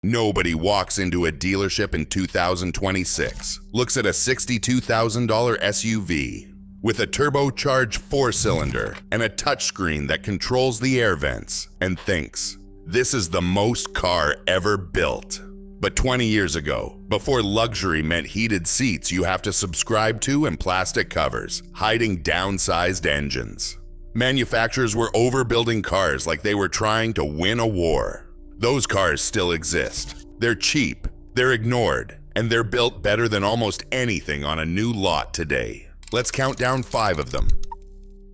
Nobody walks into a dealership in 2026, looks at a $62,000 SUV with a turbocharged 4-cylinder and a touchscreen that controls the air vents and thinks, this is the most car ever built. But 20 years ago, before luxury meant heated seats you have to subscribe to and plastic covers, hiding downsized engines. Manufacturers were overbuilding cars like they were trying to win a war. Those cars still exist. They're cheap, they're ignored, and they're built better than almost anything on a new lot today. Let's count down 5 of them.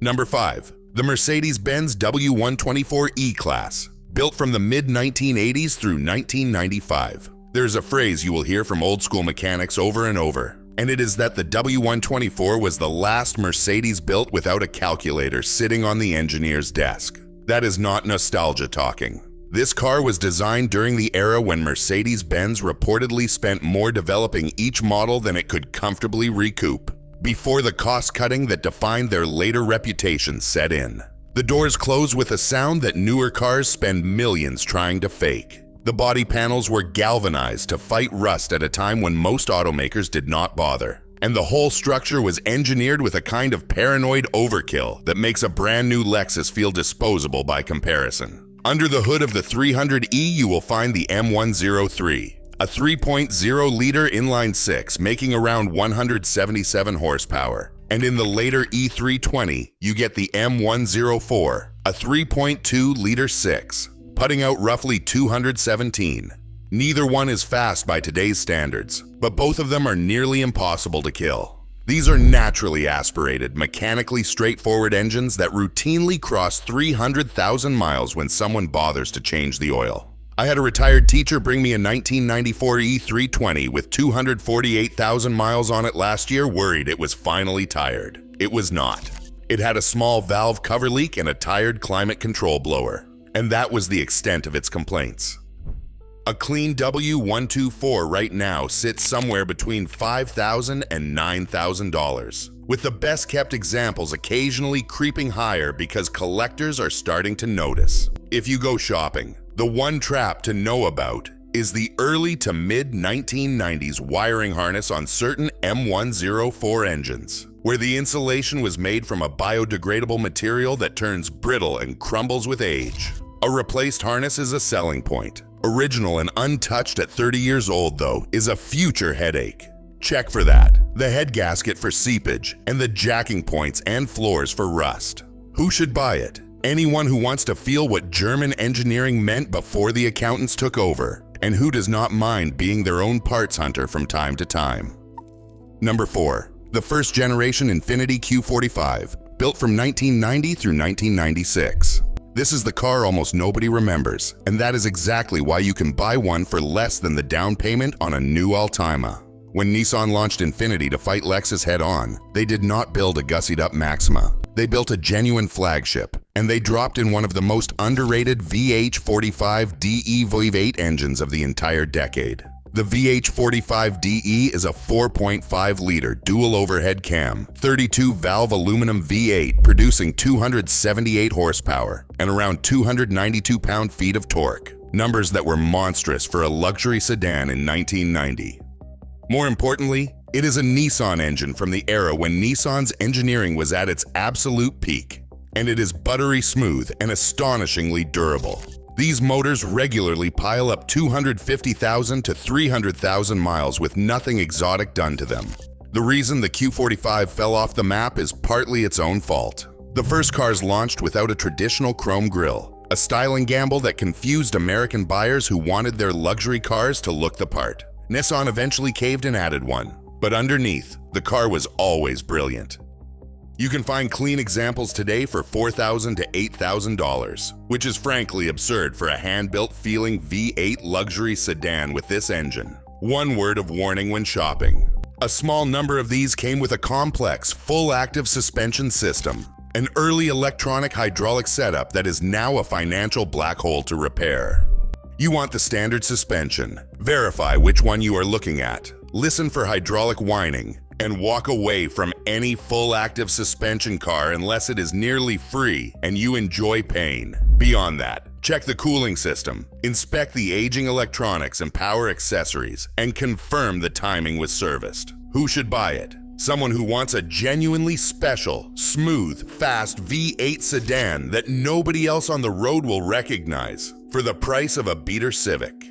Number 5. The Mercedes-Benz W124 E-Class, built from the mid-1980s through 1995. There's a phrase you will hear from old-school mechanics over and over, and it is that the W124 was the last Mercedes built without a calculator sitting on the engineer's desk. That is not nostalgia talking. This car was designed during the era when Mercedes-Benz reportedly spent more developing each model than it could comfortably recoup, before the cost-cutting that defined their later reputation set in. The doors close with a sound that newer cars spend millions trying to fake. The body panels were galvanized to fight rust at a time when most automakers did not bother. And the whole structure was engineered with a kind of paranoid overkill that makes a brand new Lexus feel disposable by comparison. Under the hood of the 300e, you will find the M103, a 3.0-liter inline-6 making around 177 horsepower. And in the later E320, you get the M104, a 3.2-liter 6, putting out roughly 217. Neither one is fast by today's standards, but both of them are nearly impossible to kill. These are naturally aspirated, mechanically straightforward engines that routinely cross 300,000 miles when someone bothers to change the oil. I had a retired teacher bring me a 1994 E320 with 248,000 miles on it last year, worried it was finally tired. It was not. It had a small valve cover leak and a tired climate control blower, and that was the extent of its complaints. A clean W124 right now sits somewhere between $5,000 and $9,000, with the best kept examples occasionally creeping higher because collectors are starting to notice. If you go shopping, the one trap to know about is the early to mid-1990s wiring harness on certain M104 engines, where the insulation was made from a biodegradable material that turns brittle and crumbles with age. A replaced harness is a selling point. Original and untouched at 30 years old, though, is a future headache. Check for that. The head gasket for seepage, and the jacking points and floors for rust. Who should buy it? Anyone who wants to feel what German engineering meant before the accountants took over, and who does not mind being their own parts hunter from time to time. Number 4. The first generation Infiniti Q45, built from 1990 through 1996. This is the car almost nobody remembers, and that is exactly why you can buy one for less than the down payment on a new Altima. When Nissan launched Infiniti to fight Lexus head-on, they did not build a gussied-up Maxima. They built a genuine flagship, and they dropped in one of the most underrated VH45DE V8 engines of the entire decade. The VH45DE is a 4.5-liter dual overhead cam, 32-valve aluminum V8 producing 278 horsepower and around 292 pound-feet of torque, numbers that were monstrous for a luxury sedan in 1990. More importantly, it is a Nissan engine from the era when Nissan's engineering was at its absolute peak, and it is buttery smooth and astonishingly durable. These motors regularly pile up 250,000 to 300,000 miles with nothing exotic done to them. The reason the Q45 fell off the map is partly its own fault. The first cars launched without a traditional chrome grille, a styling gamble that confused American buyers who wanted their luxury cars to look the part. Nissan eventually caved and added one, but underneath, the car was always brilliant. You can find clean examples today for $4,000 to $8,000, which is frankly absurd for a hand-built feeling V8 luxury sedan with this engine. One word of warning when shopping. A small number of these came with a complex, full-active suspension system, an early electronic hydraulic setup that is now a financial black hole to repair. You want the standard suspension. Verify which one you are looking at. Listen for hydraulic whining, and walk away from any full-active suspension car unless it is nearly free and you enjoy pain. Beyond that, Check the cooling system, inspect the aging electronics and power accessories, and confirm the timing was serviced. Who should buy it? Someone who wants a genuinely special, smooth, fast V8 sedan that nobody else on the road will recognize for the price of a beater Civic.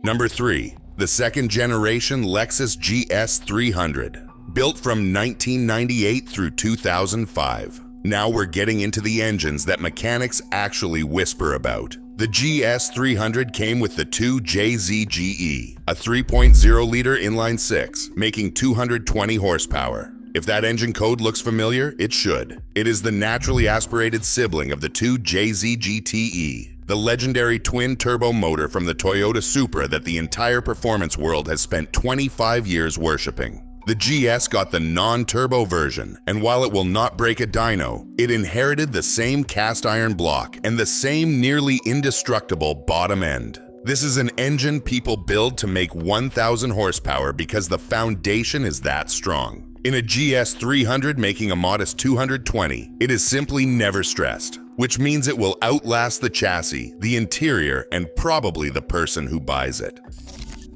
Number 3. The second generation Lexus GS300, built from 1998 through 2005. Now we're getting into the engines that mechanics actually whisper about. The GS300 came with the 2JZGE, a 3.0-liter inline-six, making 220 horsepower. If that engine code looks familiar, it should. It is the naturally aspirated sibling of the 2JZGTE, the legendary twin-turbo motor from the Toyota Supra that the entire performance world has spent 25 years worshipping. The GS got the non-turbo version, and while it will not break a dyno, it inherited the same cast iron block and the same nearly indestructible bottom end. This is an engine people build to make 1,000 horsepower because the foundation is that strong. In a GS300 making a modest 220, it is simply never stressed, which means it will outlast the chassis, the interior, and probably the person who buys it.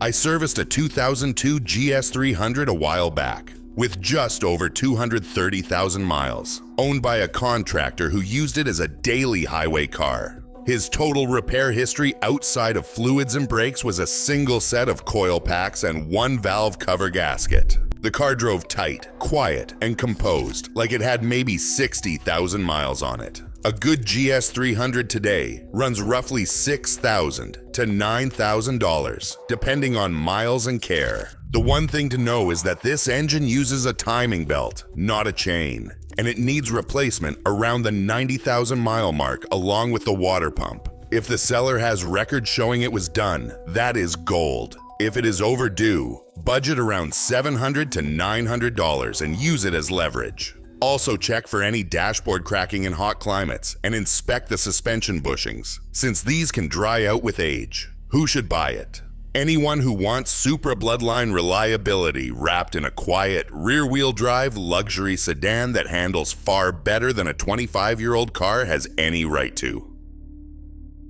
I serviced a 2002 GS300 a while back, with just over 230,000 miles, owned by a contractor who used it as a daily highway car. His total repair history outside of fluids and brakes was a single set of coil packs and one valve cover gasket. The car drove tight, quiet, and composed, like it had maybe 60,000 miles on it. A good GS300 today runs roughly $6,000 to $9,000, depending on miles and care. The one thing to know is that this engine uses a timing belt, not a chain, and it needs replacement around the 90,000 mile mark along with the water pump. If the seller has records showing it was done, that is gold. If it is overdue, budget around $700 to $900 and use it as leverage. Also check for any dashboard cracking in hot climates and inspect the suspension bushings, since these can dry out with age. Who should buy it? Anyone who wants Supra bloodline reliability wrapped in a quiet, rear-wheel drive luxury sedan that handles far better than a 25-year-old car has any right to.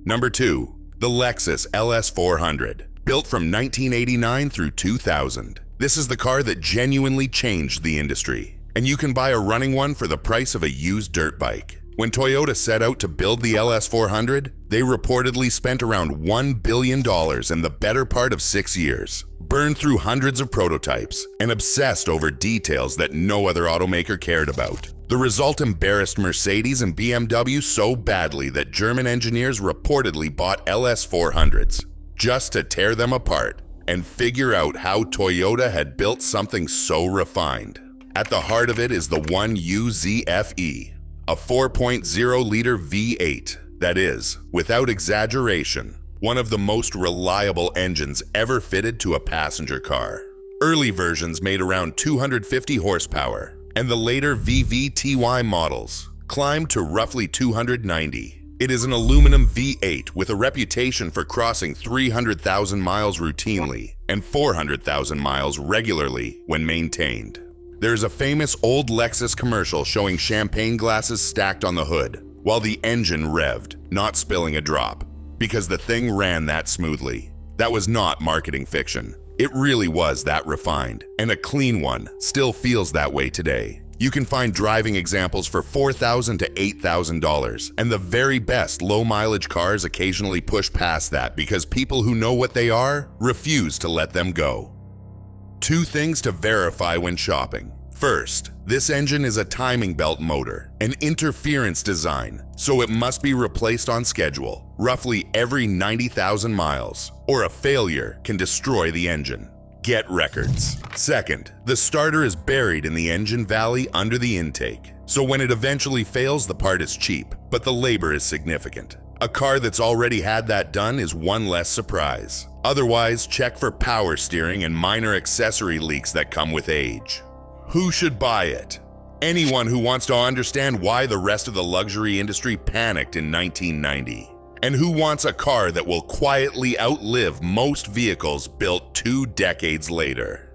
Number 2. The Lexus LS400, built from 1989 through 2000. This is the car that genuinely changed the industry. And you can buy a running one for the price of a used dirt bike. When Toyota set out to build the LS400, they reportedly spent around $1 billion in the better part of 6 years, burned through hundreds of prototypes, and obsessed over details that no other automaker cared about. The result embarrassed Mercedes and BMW so badly that German engineers reportedly bought LS400s just to tear them apart and figure out how Toyota had built something so refined. At the heart of it is the 1UZFE, a 4.0-liter V8 that is, without exaggeration, one of the most reliable engines ever fitted to a passenger car. Early versions made around 250 horsepower, and the later VVTY models climbed to roughly 290. It is an aluminum V8 with a reputation for crossing 300,000 miles routinely and 400,000 miles regularly when maintained. There's a famous old Lexus commercial showing champagne glasses stacked on the hood, while the engine revved, not spilling a drop, because the thing ran that smoothly. That was not marketing fiction. It really was that refined, and a clean one still feels that way today. You can find driving examples for $4,000 to $8,000, and the very best low-mileage cars occasionally push past that because people who know what they are refuse to let them go. 2 things to verify when shopping. First, this engine is a timing belt motor, an interference design, so it must be replaced on schedule, roughly every 90,000 miles, or a failure can destroy the engine. Get records. Second, the starter is buried in the engine valley under the intake, so when it eventually fails, the part is cheap, but the labor is significant. A car that's already had that done is one less surprise. Otherwise, check for power steering and minor accessory leaks that come with age. Who should buy it? Anyone who wants to understand why the rest of the luxury industry panicked in 1990. And who wants a car that will quietly outlive most vehicles built 2 decades later.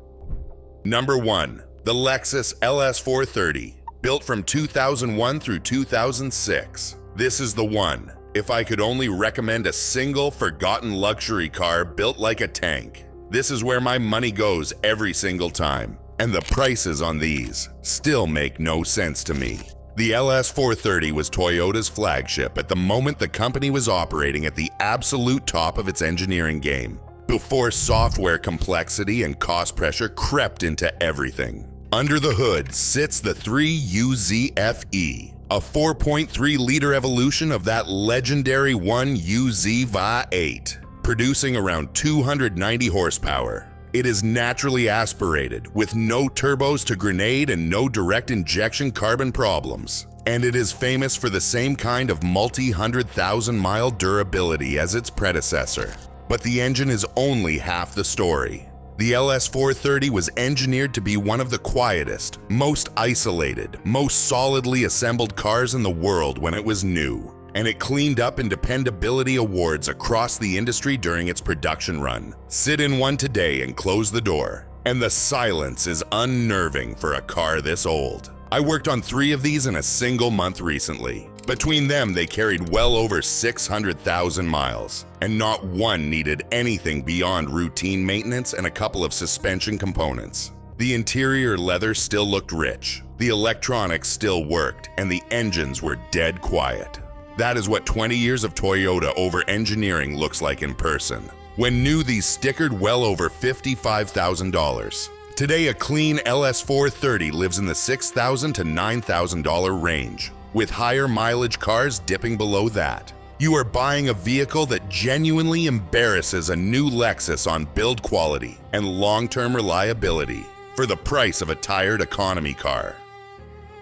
Number 1. The Lexus LS430, built from 2001 through 2006. This is the one. if I could only recommend a single forgotten luxury car built like a tank, this is where my money goes every single time. And the prices on these still make no sense to me. The LS430 was Toyota's flagship at the moment the company was operating at the absolute top of its engineering game, before software complexity and cost pressure crept into everything. Under the hood sits the 3UZFE, a 4.3-liter evolution of that legendary 1UZ-Va8, producing around 290 horsepower. It is naturally aspirated, with no turbos to grenade and no direct injection carbon problems. And it is famous for the same kind of multi-100,000-mile durability as its predecessor. But the engine is only half the story. The LS430 was engineered to be one of the quietest, most isolated, most solidly assembled cars in the world when it was new. And it cleaned up in dependability awards across the industry during its production run. Sit in one today and close the door, and the silence is unnerving for a car this old. I worked on 3 of these in a single month recently. Between them, they carried well over 600,000 miles, and not one needed anything beyond routine maintenance and a couple of suspension components. The interior leather still looked rich, the electronics still worked, and the engines were dead quiet. That is what 20 years of Toyota over-engineering looks like in person. When new, these stickered well over $55,000. Today, a clean LS430 lives in the $6,000 to $9,000 range, with higher mileage cars dipping below that. You are buying a vehicle that genuinely embarrasses a new Lexus on build quality and long-term reliability for the price of a tired economy car.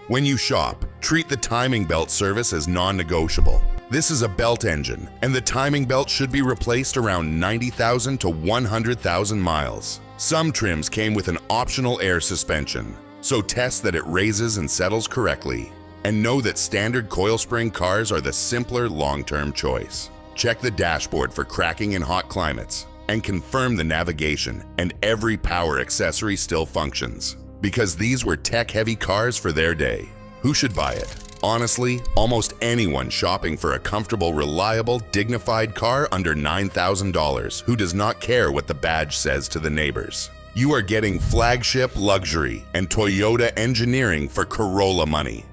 When you shop, treat the timing belt service as non-negotiable. This is a belt engine, and the timing belt should be replaced around 90,000 to 100,000 miles. Some trims came with an optional air suspension, so test that it raises and settles correctly. And know that standard coil spring cars are the simpler long-term choice. Check the dashboard for cracking in hot climates, and confirm the navigation and every power accessory still functions. Because these were tech-heavy cars for their day. Who should buy it? Honestly, almost anyone shopping for a comfortable, reliable, dignified car under $9,000 who does not care what the badge says to the neighbors. You are getting flagship luxury and Toyota engineering for Corolla money.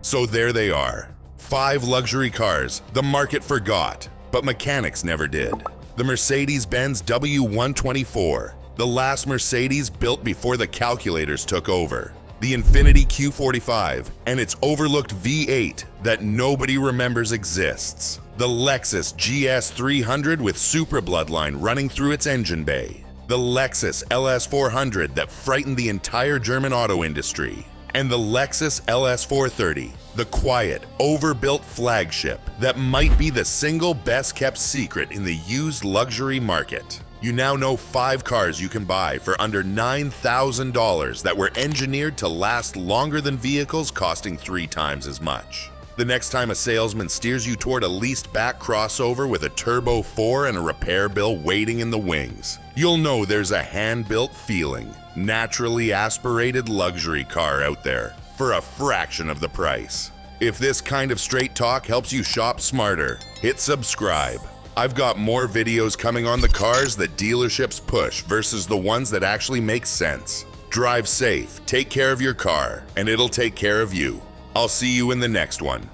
So there they are. 5 luxury cars the market forgot, but mechanics never did. The Mercedes-Benz W124, the last Mercedes built before the calculators took over. The Infiniti Q45 and its overlooked V8 that nobody remembers exists. The Lexus GS300 with Supra bloodline running through its engine bay. The Lexus LS400 that frightened the entire German auto industry. And the Lexus LS430, the quiet, overbuilt flagship that might be the single best-kept secret in the used luxury market. You now know 5 cars you can buy for under $9,000 that were engineered to last longer than vehicles costing 3 times as much. The next time a salesman steers you toward a leased back crossover with a turbo 4 and a repair bill waiting in the wings, you'll know there's a hand-built feeling, naturally aspirated luxury car out there for a fraction of the price. If this kind of straight talk helps you shop smarter, hit subscribe. I've got more videos coming on the cars that dealerships push versus the ones that actually make sense. Drive safe, take care of your car, and it'll take care of you. I'll see you in the next one.